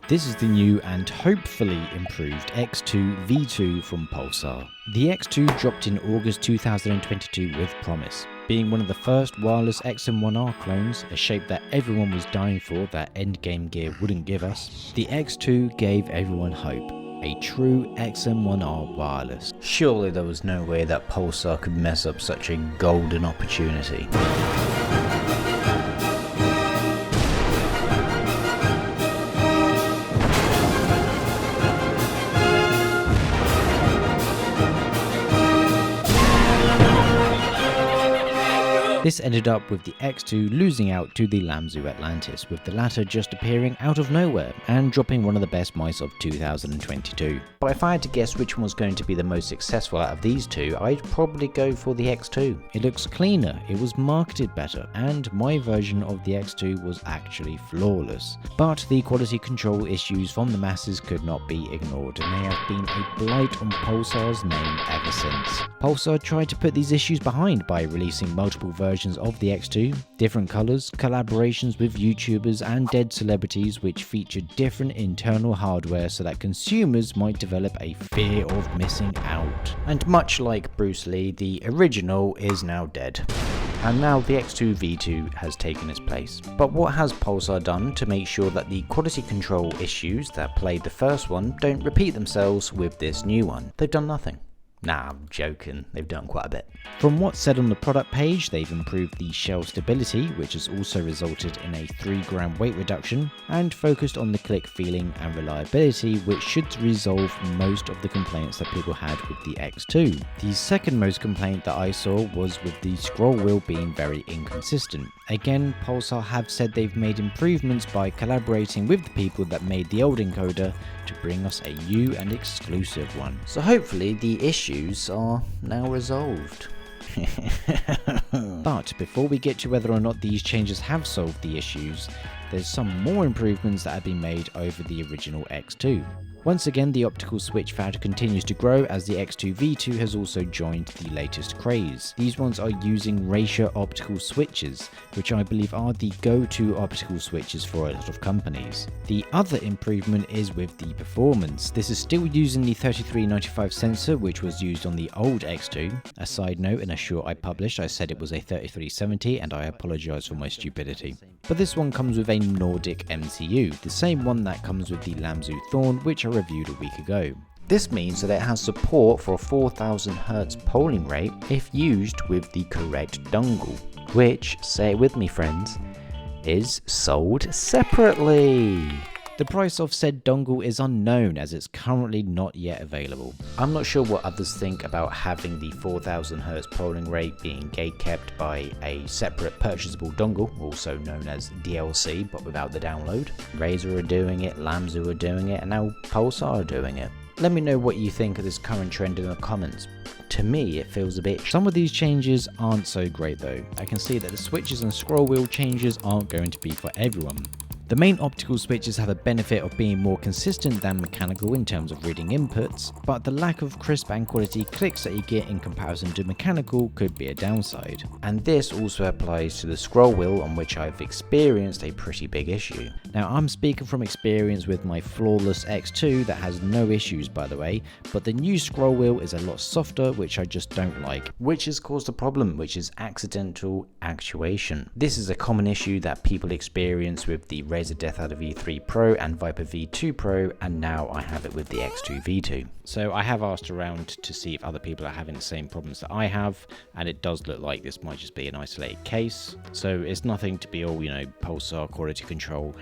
This is the new and hopefully improved X2V2 from Pulsar. The X2 dropped in August 2022 with promise. Being one of the first wireless XM1R clones, a shape that everyone was dying for that endgame gear wouldn't give us, the X2 gave everyone hope. A true XM1R wireless. Surely there was no way that Pulsar could mess up such a golden opportunity. This ended up with the X2 losing out to the Lamzu Atlantis, with the latter just appearing out of nowhere and dropping one of the best mice of 2022. But if I had to guess which one was going to be the most successful out of these two, I'd probably go for the X2. It looks cleaner, it was marketed better, and my version of the X2 was actually flawless. But the quality control issues from the masses could not be ignored, and they have been a blight on Pulsar's name ever since. Pulsar tried to put these issues behind by releasing multiple versions of the X2, different colors, collaborations with YouTubers and dead celebrities which featured different internal hardware so that consumers might develop a fear of missing out. And much like Bruce Lee, the original is now dead. And now the X2V2 has taken its place. But what has Pulsar done to make sure that the quality control issues that plagued the first one don't repeat themselves with this new one? They've done nothing. Nah, I'm joking, they've done quite a bit. From what's said on the product page, they've improved the shell stability, which has also resulted in a 3-gram weight reduction, and focused on the click feeling and reliability, which should resolve most of the complaints that people had with the X2. The second most complaint that I saw was with the scroll wheel being very inconsistent. Again, Pulsar have said they've made improvements by collaborating with the people that made the old encoder to bring us a new and exclusive one. So hopefully the issues are now resolved. But before we get to whether or not these changes have solved the issues, there's some more improvements that have been made over the original X2. Once again, the optical switch fad continues to grow as the X2V2 has also joined the latest craze. These ones are using ratio optical switches, which I believe are the go-to optical switches for a lot of companies. The other improvement is with the performance. This is still using the 3395 sensor, which was used on the old X2. A side note, in a short I published, I said it was a 3370 and I apologise for my stupidity. But this one comes with a Nordic MCU, the same one that comes with the Lamzu Thorn, which I reviewed a week ago. This means that it has support for a 4000Hz polling rate if used with the correct dongle, which, say it with me friends, is sold separately. The price of said dongle is unknown as it's currently not yet available. I'm not sure what others think about having the 4000Hz polling rate being gatekept by a separate purchasable dongle, also known as DLC but without the download. Razer are doing it, Lamzu are doing it, and now Pulsar are doing it. Let me know what you think of this current trend in the comments. To me, it feels a bit. Some of these changes aren't so great though. I can see that the switches and scroll wheel changes aren't going to be for everyone. The main optical switches have a benefit of being more consistent than mechanical in terms of reading inputs, but the lack of crisp and quality clicks that you get in comparison to mechanical could be a downside. And this also applies to the scroll wheel, on which I've experienced a pretty big issue. Now I'm speaking from experience with my flawless X2 that has no issues by the way, but the new scroll wheel is a lot softer, which I just don't like, which has caused a problem, which is accidental actuation. This is a common issue that people experience with the Razer Death Adder V3 Pro and Viper V2 Pro, and now I have it with the X2V2. So I have asked around to see if other people are having the same problems that I have, and it does look like this might just be an isolated case. So it's nothing to be all, Pulsar quality control,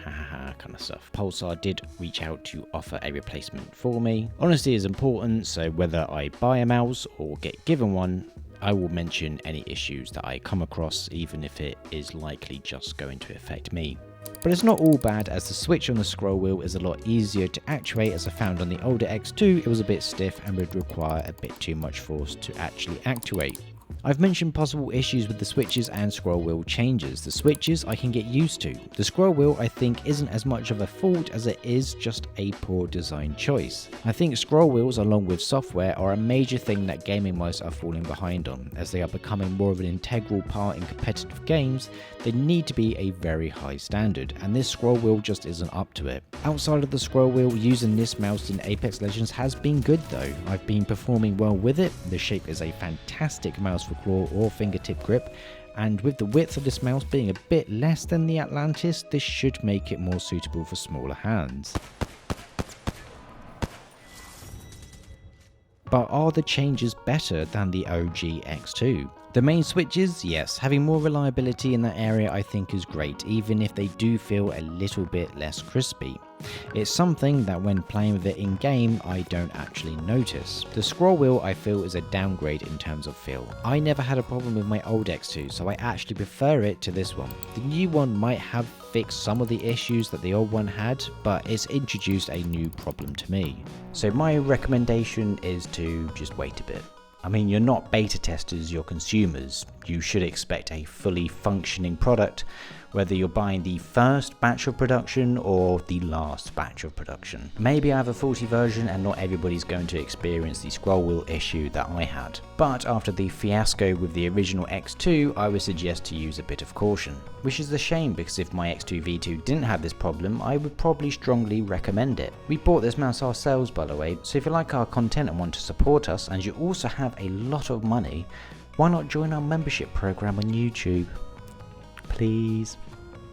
kind of stuff. Pulsar did reach out to offer a replacement for me. Honesty is important, so whether I buy a mouse or get given one, I will mention any issues that I come across, even if it is likely just going to affect me. But it's not all bad, as the switch on the scroll wheel is a lot easier to actuate, as I found on the older X2 it was a bit stiff and would require a bit too much force to actually actuate. I've mentioned possible issues with the switches and scroll wheel changes. The switches I can get used to. The scroll wheel I think isn't as much of a fault as it is just a poor design choice. I think scroll wheels along with software are a major thing that gaming mice are falling behind on. As they are becoming more of an integral part in competitive games, they need to be a very high standard, and this scroll wheel just isn't up to it. Outside of the scroll wheel, using this mouse in Apex Legends has been good though. I've been performing well with it. The shape is a fantastic mouse for claw or fingertip grip, and with the width of this mouse being a bit less than the Atlantis, this should make it more suitable for smaller hands. But are the changes better than the OG X2? The main switches, yes, having more reliability in that area I think is great, even if they do feel a little bit less crispy. It's something that when playing with it in game I don't actually notice. The scroll wheel I feel is a downgrade in terms of feel. I never had a problem with my old X2, so I actually prefer it to this one. The new one might have fixed some of the issues that the old one had, but it's introduced a new problem to me. So my recommendation is to just wait a bit. I mean, you're not beta testers, you're consumers. You should expect a fully functioning product, whether you're buying the first batch of production or the last batch of production. Maybe I have a faulty version and not everybody's going to experience the scroll wheel issue that I had. But after the fiasco with the original X2, I would suggest to use a bit of caution. Which is a shame, because if my X2V2 didn't have this problem, I would probably strongly recommend it. We bought this mouse ourselves, by the way, so if you like our content and want to support us and you also have a lot of money, why not join our membership program on YouTube? Please.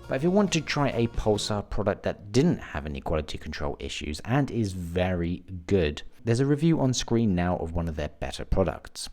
But if you want to try a Pulsar product that didn't have any quality control issues and is very good, there's a review on screen now of one of their better products.